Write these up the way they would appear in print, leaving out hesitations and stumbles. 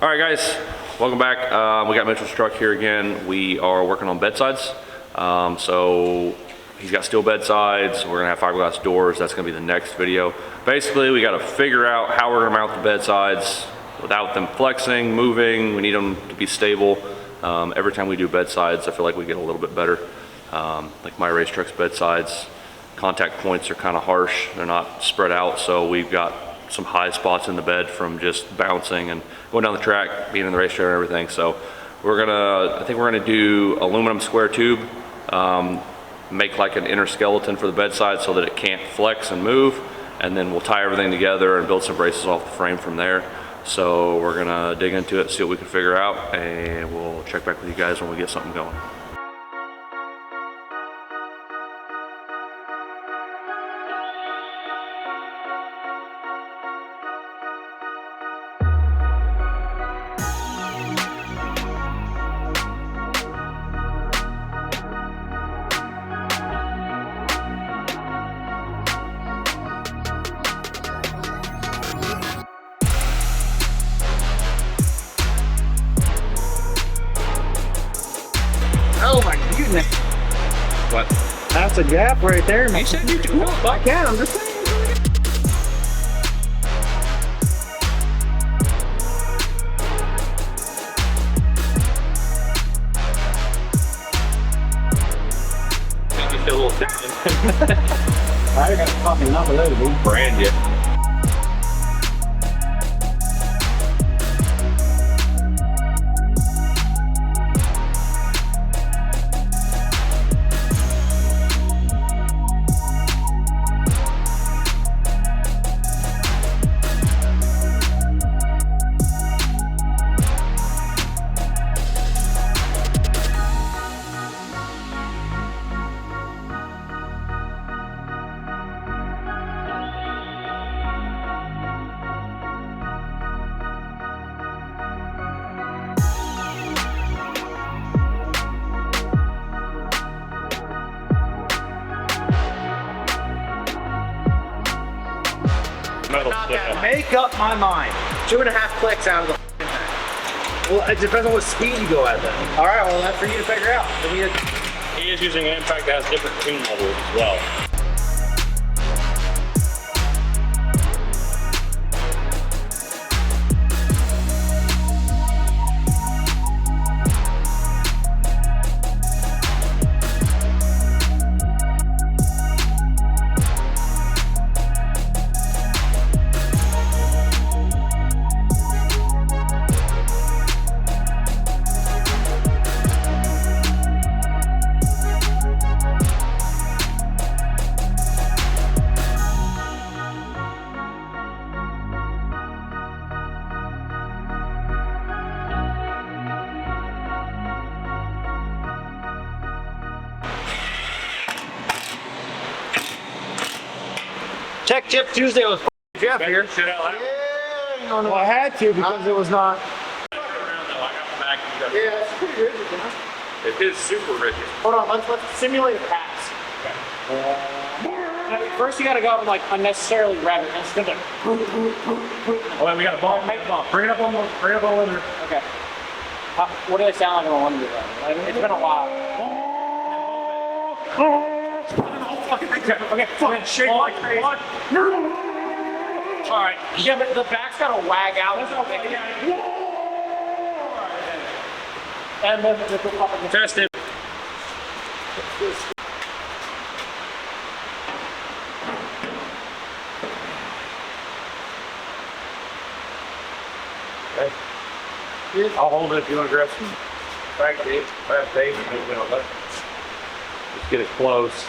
All right, guys, welcome back. We got Mitchell's truck here again. We are working on bedsides. So he's got steel bedsides. We're gonna have fiberglass doors. That's gonna be the next video. Basically, we gotta figure out how we're gonna mount the bedsides without them flexing, moving. We need them to be stable. Every time we do bedsides, I feel like we get a little bit better. Like my race truck's bedsides, contact points are kind of harsh. They're not spread out, so we've got some high spots in the bed from just bouncing and going down the track, being in the race trailer and everything. So I think we're gonna do aluminum square tube, make like an inner skeleton for the bedside so that it can't flex and move, and then we'll tie everything together and build some braces off the frame from there. So we're gonna dig into it, see what we can figure out, and we'll check back with you guys when we get something going. Oh my goodness. What? That's a gap right there, man. You said you could go up. I can, I'm just saying. Make you feel a little different. I got fucking enough of those, dude. Brand you. Make up my mind. 2.5 clicks out of the thing. Well, it depends on what speed you go at then. All right, well, that's for you to figure out. He is using an impact that has different tune levels as well. Tech Chip Tuesday was Jeff here. Shit out loud. Yeah, well, I had to because it was not. Around though, I got the back and you got Yeah, it's pretty rigid, you know? It is super rigid. Hold on, let's simulate a pass. First, you gotta go up and like unnecessarily grab it. It's gonna. Oh, wait, we got a ball. Make a ball. Bring it up on there. Okay. What do they sound like on one of you? It's been a while. Okay, shake like crazy. Alright, yeah, but the back's gotta wag out. And then the Test it. Okay. I'll hold it if you want to grab some. Back Dave. Let's get it close.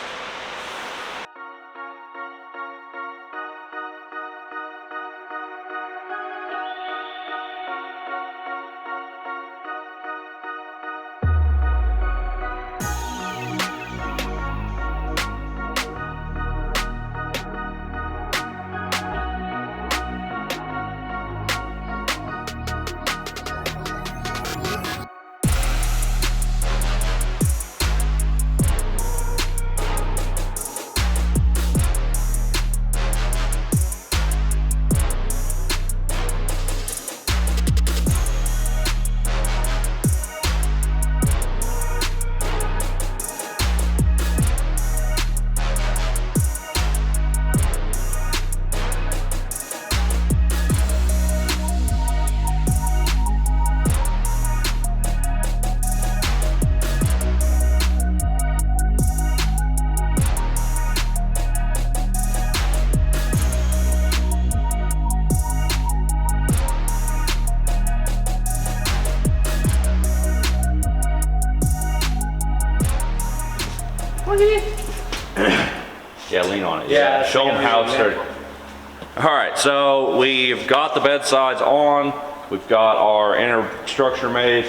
Yeah, lean on it. Yeah, Show them how it's started. All right, so we've got the bedsides on. We've got our inner structure made.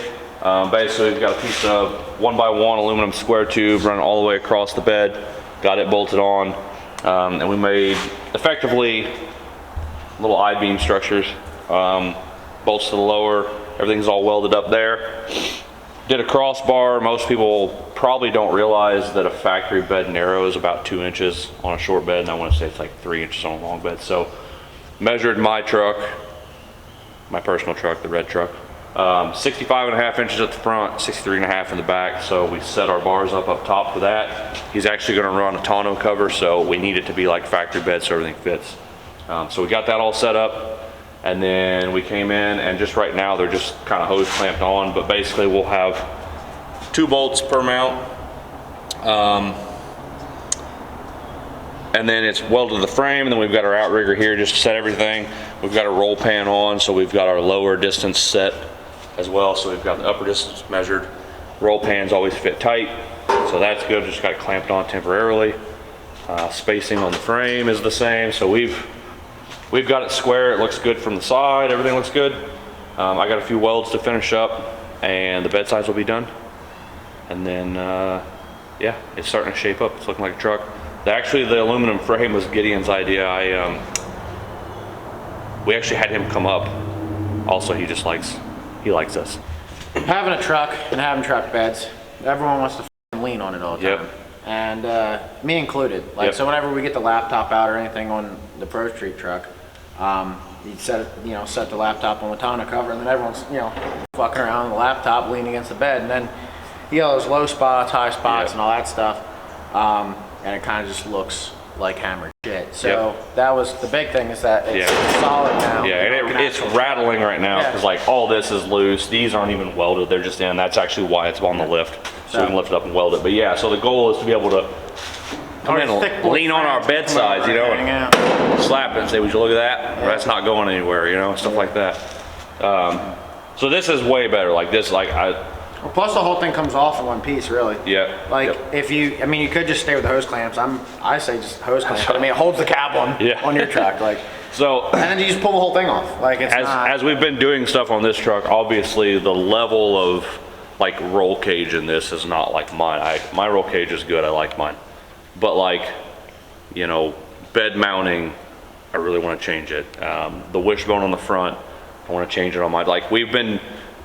Basically, we've got a piece of 1x1 aluminum square tube running all the way across the bed. Got it bolted on. And we made effectively little I-beam structures. Bolts to the lower. Everything's all welded up there. Did a crossbar. Most people probably don't realize that a factory bed narrow is about 2 inches on a short bed, and I want to say it's like 3 inches on a long bed. So measured my truck, my personal truck, the red truck, 65.5 inches at the front, 63.5 in the back. So we set our bars up top for that. He's actually going to run a tonneau cover, so we need it to be like factory bed so everything fits. So we got that all set up. And then we came in, and just right now they're just kind of hose clamped on, but basically we'll have 2 bolts per mount. And then it's welded to the frame, and then we've got our outrigger here just to set everything. We've got a roll pan on, so we've got our lower distance set as well. So we've got the upper distance measured. Roll pans always fit tight, so that's good. Just got it clamped on temporarily. Spacing on the frame is the same, so we've got it square. It looks good from the side. Everything looks good. I got a few welds to finish up, and the bedsides will be done. And then, yeah, it's starting to shape up. It's looking like a truck. Actually, the aluminum frame was Gideon's idea. We actually had him come up. Also, he likes us. Having a truck and having truck beds, everyone wants to lean on it all the time. Yep. And me included. Like, Yep. so whenever we get the laptop out or anything on the Pro Street truck, you'd set it, set the laptop on the tonneau cover, and then everyone's, fucking around on the laptop, leaning against the bed, and then those low spots, high spots, Yep. and all that stuff, and it kind of just looks like hammered shit. So Yep. that was the big thing, is that it's solid now. Yeah, and it's rattling right now because like all this is loose. These aren't even welded; they're just in. That's actually why it's on the lift, so we can lift it up and weld it. But yeah, so the goal is to be able to come in and lean on our bedsides, and slap it and say, "Would you look at that? That's not going anywhere," stuff like that. So this is way better. Like this, Well, plus the whole thing comes off in one piece, really. Yeah. Like Yep. if you could just stay with the hose clamps. I say just hose clamps. But I mean, it holds the cab on your truck, like. So. And then you just pull the whole thing off. Like it's As we've been doing stuff on this truck, obviously the level of like roll cage in this is not like mine. My roll cage is good. I like mine, but bed mounting, I really want to change it. The wishbone on the front, I want to change it on mine. Like we've been.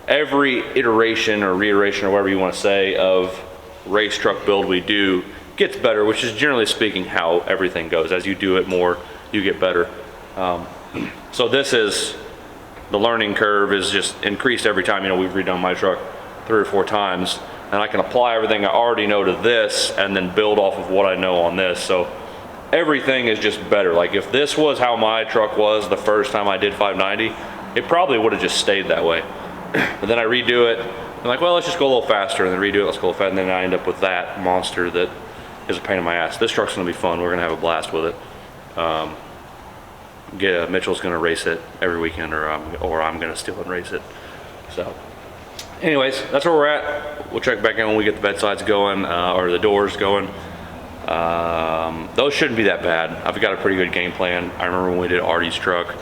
Every iteration or reiteration or whatever you want to say of race truck build we do gets better, which is generally speaking how everything goes. As you do it more, you get better. So this is, the learning curve is just increased every time. We've redone my truck 3 or 4 times, and I can apply everything I already know to this and then build off of what I know on this. So everything is just better. Like if this was how my truck was the first time I did 590, it probably would have just stayed that way. But then I redo it, I'm like, well, let's just go a little faster, and then redo it, let's go a little faster, and then I end up with that monster that is a pain in my ass. This truck's gonna be fun. We're gonna have a blast with it. Mitchell's gonna race it every weekend, or I'm gonna steal and race it. So, anyways, that's where we're at. We'll check back in when we get the bedsides going, or the doors going. Those shouldn't be that bad. I've got a pretty good game plan. I remember when we did Artie's truck.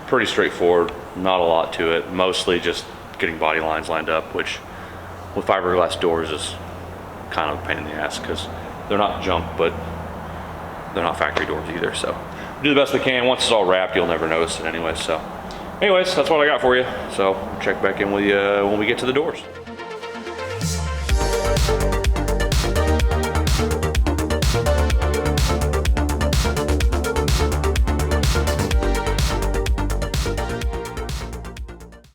Pretty straightforward, not a lot to it. Mostly just getting body lines lined up, which with fiberglass doors is kind of a pain in the ass because they're not junk, but they're not factory doors either. So we do the best we can. Once it's all wrapped, you'll never notice it anyway. So anyways, that's what I got for you. So check back in with you when we get to the doors.